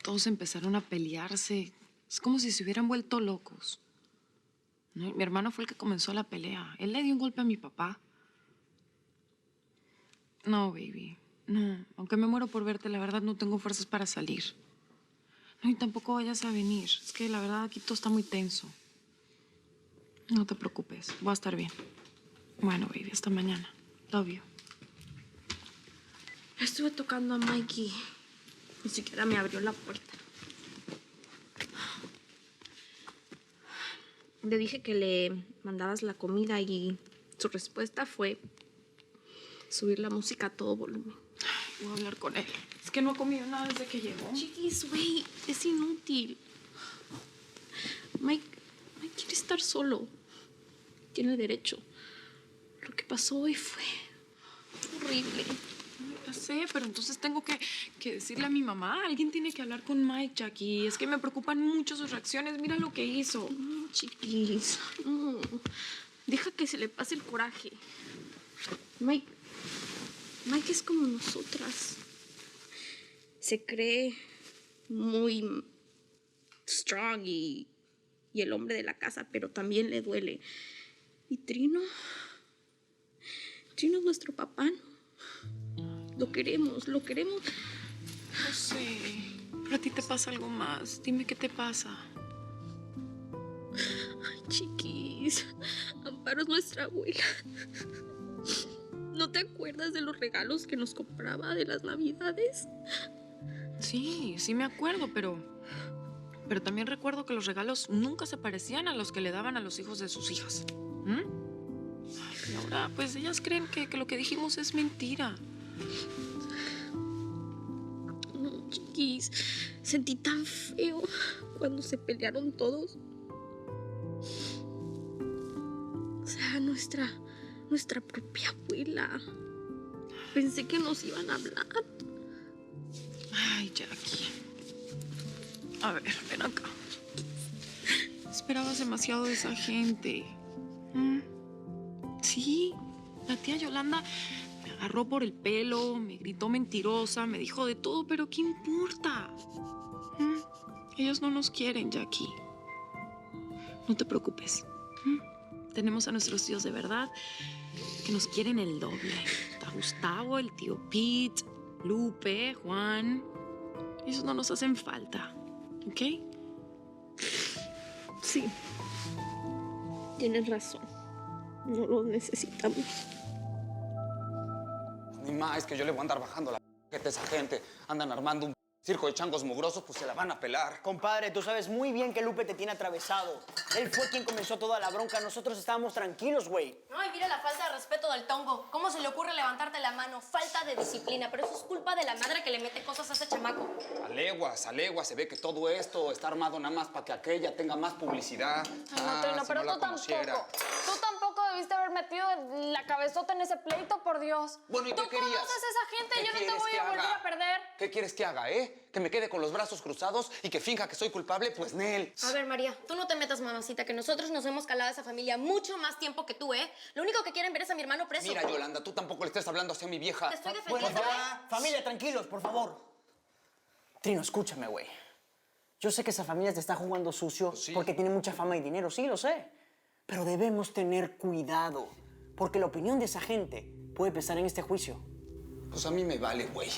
todos empezaron a pelearse. Es como si se hubieran vuelto locos. ¿No? Mi hermano fue el que comenzó la pelea. Él le dio un golpe a mi papá. No, baby. No. Aunque me muero por verte, la verdad no tengo fuerzas para salir. No, y tampoco vayas a venir. Es que la verdad aquí todo está muy tenso. No te preocupes. Voy a estar bien. Bueno, baby, hasta mañana. Love you. Estuve tocando a Mikey. Ni siquiera me abrió la puerta. Le dije que le mandabas la comida y su respuesta fue subir la música a todo volumen. Voy a hablar con él. Es que no ha comido nada desde que llegó. Chiquis, güey, es inútil. Mike quiere estar solo. Tiene derecho. Lo que pasó hoy fue horrible. Ya sé, pero entonces tengo que decirle a mi mamá. Alguien tiene que hablar con Mike, Jackie. Es que me preocupan mucho sus reacciones. Mira lo que hizo. No, chiquis, no. Deja que se le pase el coraje. Mike es como nosotras. Se cree muy strong y el hombre de la casa, pero también le duele. Y Trino es nuestro papá, ¿no? Lo queremos. No sé. Pero a ti te pasa algo más. Dime qué te pasa. Ay, chiquis, Amparo es nuestra abuela. ¿No te acuerdas de los regalos que nos compraba de las Navidades? Sí, sí me acuerdo, pero también recuerdo que los regalos nunca se parecían a los que le daban a los hijos de sus hijas. Ay, y ahora, pues ellas creen que lo que dijimos es mentira. No, chiquis, sentí tan feo cuando se pelearon todos. O sea, nuestra propia abuela. Pensé que nos iban a hablar. Ay, Jackie. A ver, ven acá. Esperabas demasiado de esa gente. Sí, la tía Yolanda me agarró por el pelo, me gritó mentirosa, me dijo de todo, pero ¿qué importa? Ellos no nos quieren, Jackie. No te preocupes. Tenemos a nuestros tíos de verdad que nos quieren el doble. Está Gustavo, el tío Pete, Lupe, Juan. Esos no nos hacen falta, ¿ok? Sí, tienes razón. No los necesitamos. Ni más, es que yo le voy a andar bajando la a esa gente. Andan armando un circo de changos mugrosos, pues se la van a pelar. Compadre, tú sabes muy bien que Lupe te tiene atravesado. Él fue quien comenzó toda la bronca. Nosotros estábamos tranquilos, güey. Ay, mira la falta de respeto del tongo. ¿Cómo se le ocurre levantarte la mano? Falta de disciplina. Pero eso es culpa de la madre que le mete cosas a ese chamaco. A leguas, se ve que todo esto está armado nada más para que aquella tenga más publicidad. Trino, si pero no la tú tampoco. conociera. Tú tampoco debiste haber metido la cabezota en ese pleito, por Dios. Bueno, ¿y qué Tú querías? conoces a esa gente, ¿Qué yo no te quieres voy que a volver haga? a perder. ¿Qué quieres que haga, ¿Que me quede con los brazos cruzados y que finja que soy culpable? Pues, Nel. A ver, María, tú no te metas, mamacita, que nosotros nos hemos calado a esa familia mucho más tiempo que tú, ¿eh? Lo único que quieren ver es a mi hermano preso. Mira, Yolanda, tú tampoco le estés hablando así a mi vieja. Te estoy Bueno, defendiendo, ya. Familia, tranquilos, por favor. Trino, escúchame, güey. Yo sé que esa familia te está jugando sucio Pues sí. porque tiene mucha fama y dinero. Sí, lo sé. Pero debemos tener cuidado. Porque la opinión de esa gente puede pesar en este juicio. Pues a mí me vale, güey.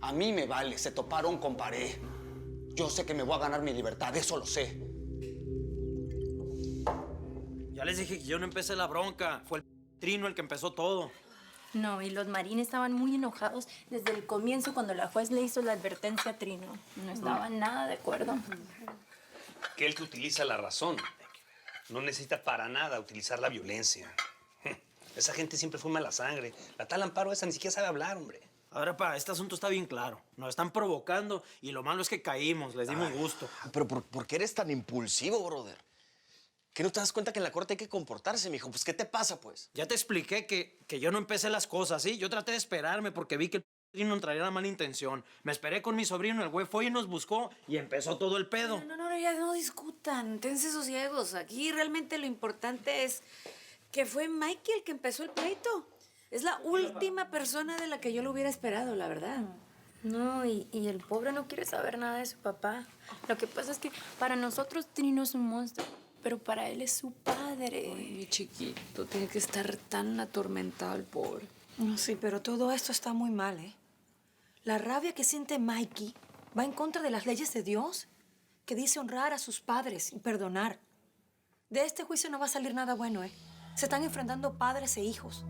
A mí me vale. Se toparon con pared. Yo sé que me voy a ganar mi libertad, eso lo sé. Ya les dije que yo no empecé la bronca. Fue el Trino el que empezó todo. No, y los Marín estaban muy enojados desde el comienzo cuando la juez le hizo la advertencia a Trino. No estaban nada de acuerdo. Que él que utiliza la razón. No necesita para nada utilizar la violencia. Esa gente siempre fue mala sangre. La tal Amparo esa ni siquiera sabe hablar, hombre. A ver, pa, este asunto está bien claro. Nos están provocando y lo malo es que caímos, les dimos gusto. Pero ¿por qué eres tan impulsivo, brother? ¿Que no te das cuenta que en la corte hay que comportarse, mijo? Pues, ¿qué te pasa, pues? Ya te expliqué que yo no empecé las cosas, ¿sí? Yo traté de esperarme porque vi que el Trino traía la mala intención. Me esperé con mi sobrino, el güey fue y nos buscó y empezó todo el pedo. No, ya no discutan, tense sosiegos. Aquí realmente lo importante es que fue Mikey el que empezó el pleito. Es la última persona de la que yo lo hubiera esperado, la verdad. No, y el pobre no quiere saber nada de su papá. Lo que pasa es que para nosotros Trino es un monstruo, pero para él es su padre. Ay, mi chiquito, tiene que estar tan atormentado el pobre. No, sí, pero todo esto está muy mal, ¿eh? La rabia que siente Mikey va en contra de las leyes de Dios, que dice honrar a sus padres y perdonar. De este juicio no va a salir nada bueno, ¿eh? Se están enfrentando padres e hijos.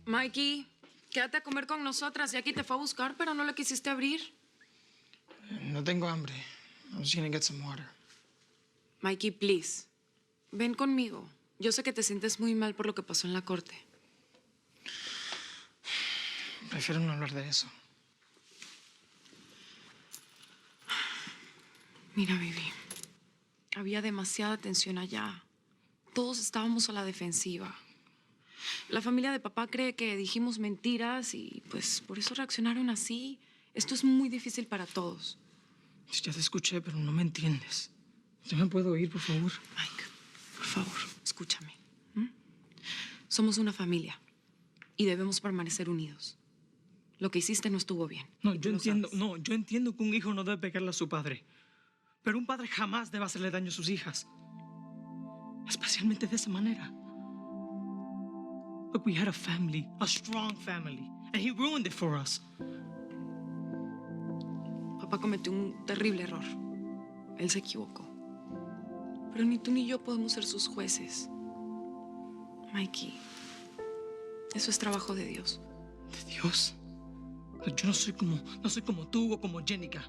Mikey, quédate a comer con nosotras. Jackie te fue a buscar, pero no le quisiste abrir. No tengo hambre. I'm just gonna get some water. Mikey, please. Ven conmigo. Yo sé que te sientes muy mal por lo que pasó en la corte. Prefiero no hablar de eso. Mira, baby. Había demasiada tensión allá. Todos estábamos a la defensiva. La familia de papá cree que dijimos mentiras y pues por eso reaccionaron así. Esto es muy difícil para todos. Ya te escuché, pero no me entiendes. ¿Ya me puedo ir, por favor? Mike, por favor, escúchame. Somos una familia y debemos permanecer unidos. Lo que hiciste no estuvo bien. No, yo entiendo que un hijo no debe pegarle a su padre. Pero un padre jamás debe hacerle daño a sus hijas. Especialmente de esa manera. Look, we had a family, a strong family, and he ruined it for us. Papá cometió un terrible error. Él se equivocó. Pero ni tú ni yo podemos ser sus jueces. Mikey, eso es trabajo de Dios. ¿De Dios? Yo no soy como tú o como Jenica.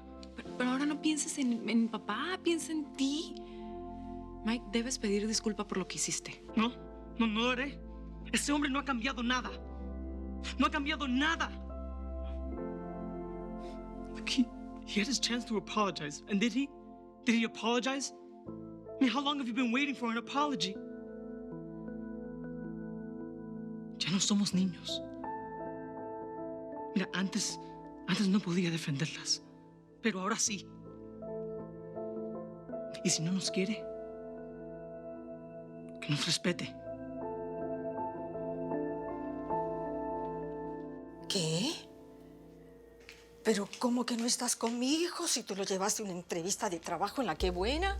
Pero ahora no pienses en papá, piensa en ti. Mike, debes pedir disculpa por lo que hiciste. No lo haré. Ese hombre no ha cambiado nada. No ha cambiado nada. Look, he had his chance to apologize. And did he? Did he apologize? I mean, how long have you been waiting for an apology? Ya no somos niños. Mira, antes no podía defenderlas. Pero ahora sí. Y si no nos quiere, que nos respete. ¿Qué? ¿Pero cómo que no estás con mi hijo si tú lo llevaste a una entrevista de trabajo en la que buena?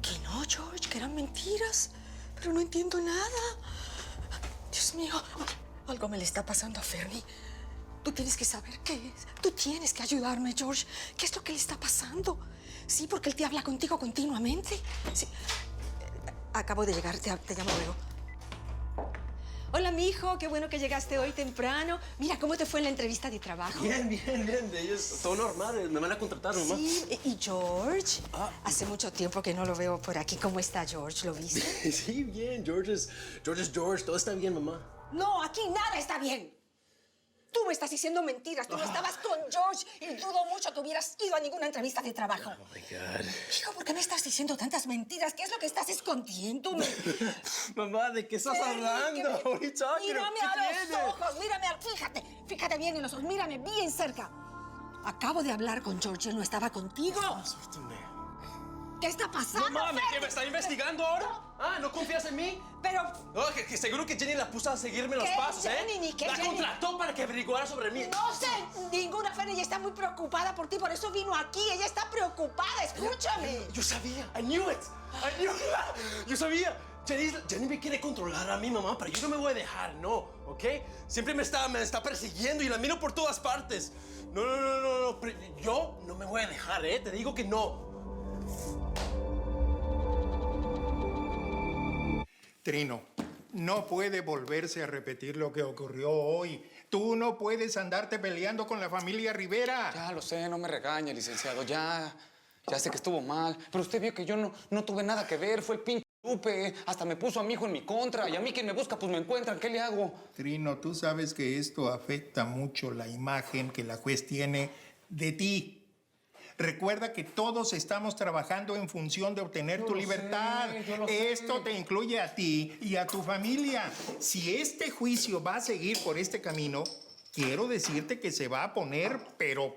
Que no, George, que eran mentiras. Pero no entiendo nada. Dios mío, algo me le está pasando a Fernie. Tú tienes que saber qué es. Tú tienes que ayudarme, George. ¿Qué es lo que le está pasando? Sí, porque él te habla contigo continuamente. Sí. Acabo de llegar, te llamo luego. Hola, mijo. Qué bueno que llegaste hoy temprano. Mira, ¿cómo te fue en la entrevista de trabajo? Bien. Ellos, todo normal. Me van a contratar, mamá. Sí. ¿Y George? Hace mucho tiempo que no lo veo por aquí. ¿Cómo está George? ¿Lo viste? Sí, bien. George es George. Todo está bien, mamá. No, aquí nada está bien. Tú me estás diciendo mentiras. Tú no estabas con George y dudo mucho que hubieras ido a ninguna entrevista de trabajo. Oh, my God. Hijo, ¿por qué me estás diciendo tantas mentiras? ¿Qué es lo que estás escondiéndome? Mamá, ¿de qué estás hablando? What are you talking about? Mírame a los ojos, fíjate bien en los ojos, mírame bien cerca. Acabo de hablar con George, él no estaba contigo. ¿Qué está pasando? Mamá, ¿me está investigando ahora? ¿No confías en mí? Pero... que seguro que Jenny la puso a seguirme los pasos, Jenny, ni qué La Jenny? contrató para que averiguara sobre mí. No sé, ninguna Fernie, ella está muy preocupada por ti, por eso vino aquí. Ella está preocupada, escúchame. Yo sabía, I knew it. Yo sabía. Jenny me quiere controlar a mi mamá, pero yo no me voy a dejar, no, ¿ok? Siempre me está persiguiendo y la miro por todas partes. No, yo no me voy a dejar, te digo que no. Trino, no puede volverse a repetir lo que ocurrió hoy. Tú no puedes andarte peleando con la familia Rivera. Ya lo sé, no me regañe, licenciado. Ya sé que estuvo mal. Pero usted vio que yo no tuve nada que ver. Fue el pinche Lupe. Hasta me puso a mi hijo en mi contra. Y a mí quien me busca, pues me encuentran. ¿Qué le hago? Trino, tú sabes que esto afecta mucho la imagen que la juez tiene de ti. Recuerda que todos estamos trabajando en función de obtener tu libertad. Esto te incluye a ti y a tu familia. Si este juicio va a seguir por este camino, quiero decirte que se va a poner, pero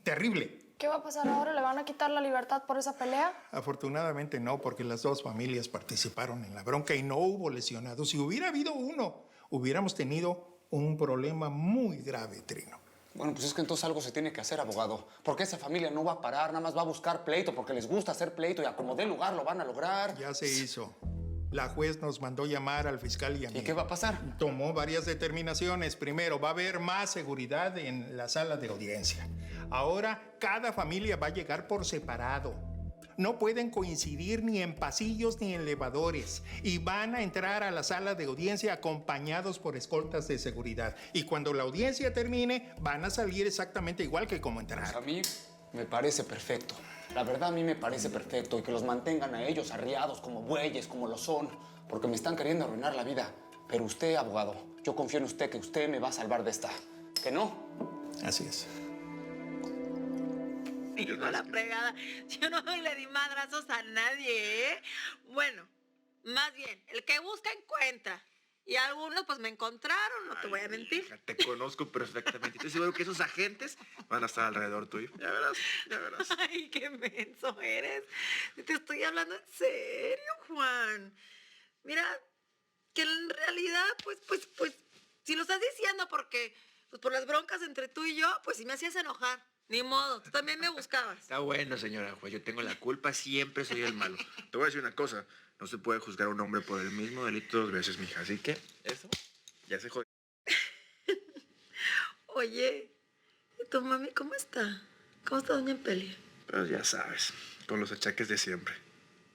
terrible. ¿Qué va a pasar ahora? ¿Le van a quitar la libertad por esa pelea? Afortunadamente no, porque las dos familias participaron en la bronca y no hubo lesionados. Si hubiera habido uno, hubiéramos tenido un problema muy grave, Trino. Bueno, pues es que entonces algo se tiene que hacer, abogado. Porque esa familia no va a parar, nada más va a buscar pleito porque les gusta hacer pleito y a como dé lugar lo van a lograr. Ya se hizo. La juez nos mandó llamar al fiscal y a mí. ¿Y qué va a pasar? Tomó varias determinaciones. Primero, va a haber más seguridad en la sala de audiencia. Ahora, cada familia va a llegar por separado. No pueden coincidir ni en pasillos ni en elevadores. Y van a entrar a la sala de audiencia acompañados por escoltas de seguridad. Y cuando la audiencia termine, van a salir exactamente igual que como entraron. Pues a mí me parece perfecto. La verdad, a mí me parece perfecto. Y que los mantengan a ellos arriados como bueyes, como lo son. Porque me están queriendo arruinar la vida. Pero usted, abogado, yo confío en usted que usted me va a salvar de esta. ¿Que no? Así es. Hijo de la fregada. Yo no le di madrazos a nadie, ¿eh? Bueno, más bien, el que busca encuentra. Y algunos pues me encontraron, no te voy a mentir. Hija, te conozco perfectamente. Estoy seguro que esos agentes van a estar alrededor tuyo. Ya verás, ya verás. Ay, qué menso eres. Te estoy hablando en serio, Juan. Mira, que en realidad, pues, si lo estás diciendo porque, pues por las broncas entre tú y yo, pues si me hacías enojar. Ni modo, tú también me buscabas. Está bueno, señora juez. Yo tengo la culpa, siempre soy el malo. Te voy a decir una cosa. No se puede juzgar a un hombre por el mismo delito 2 veces, mija. Así que, eso, ya se jodió. Oye, ¿y tu mami cómo está? ¿Cómo está doña Peli? Pues ya sabes, con los achaques de siempre.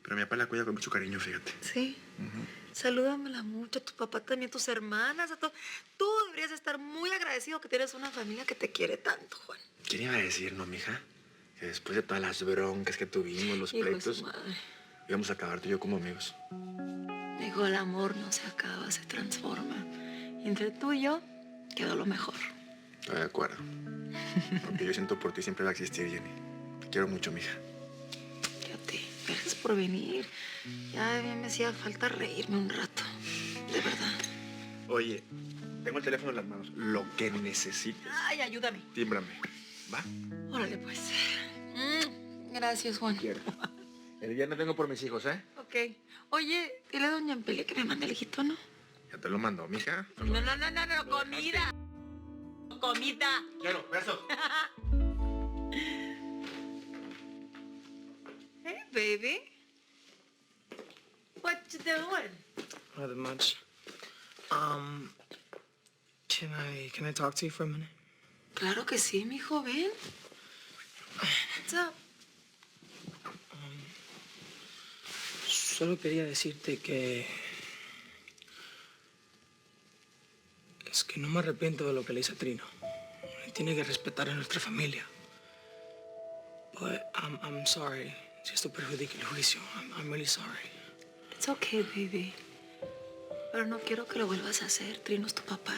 Pero mi papá la cuida con mucho cariño, fíjate. Sí. Salúdamela mucho, a tu papá también, tus hermanas, a todo. Tú deberías estar muy agradecido que tienes una familia que te quiere tanto, Juan. ¿Quién iba a decir, no, mija? Que después de todas las broncas que tuvimos, los Hijo de pleitos, su madre. íbamos a acabar tú y yo como amigos. Digo, el amor no se acaba, se transforma. Y entre tú y yo quedó lo mejor. Estoy de acuerdo. Lo que yo siento por ti siempre va a existir, Jenny. Te quiero mucho, mija. Gracias por venir. Ya me hacía falta reírme un rato. De verdad. Oye, tengo el teléfono en las manos. Lo que necesites, Ay, ayúdame. tímbrame. ¿Va? Órale, pues. Gracias, Juan. Quiero. El viernes vengo por mis hijos, ¿eh? Ok. Oye, dile a doña Amplia que me mande el hijito, ¿no? Ya te lo mando, mija. No, comida. Comida. Quiero, besos. Hey, baby. What you doing? Nothing much. Can I talk to you for a minute? Claro que sí, mijo, ven. What's up? Solo quería decirte que... Es que no me arrepiento de lo que le hice a Trino. Tiene que respetar a nuestra familia. But I'm sorry. Si esto perjudica el juicio, I'm really sorry. It's okay, baby. Pero no quiero que lo vuelvas a hacer. Trino es tu papá.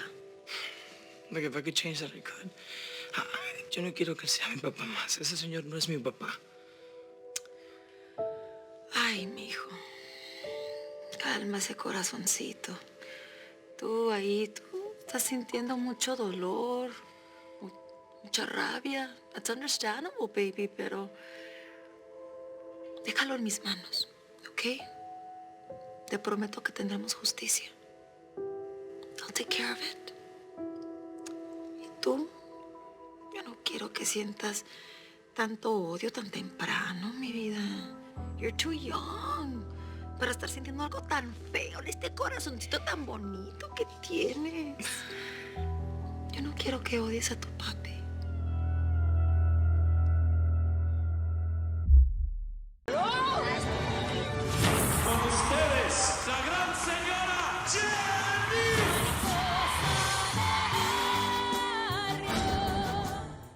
Look, if I could change that, I could. Yo no quiero que él sea mi papá más. Ese señor no es mi papá. Ay, mijo. Calma ese corazoncito. Tú estás sintiendo mucho dolor, mucha rabia. It's understandable, baby, pero déjalo en mis manos, ¿ok? Te prometo que tendremos justicia. I'll take care of it. Y tú, yo no quiero que sientas tanto odio tan temprano, mi vida. You're too young para estar sintiendo algo tan feo en este corazoncito tan bonito que tienes. Yo no quiero que odies a tu papi.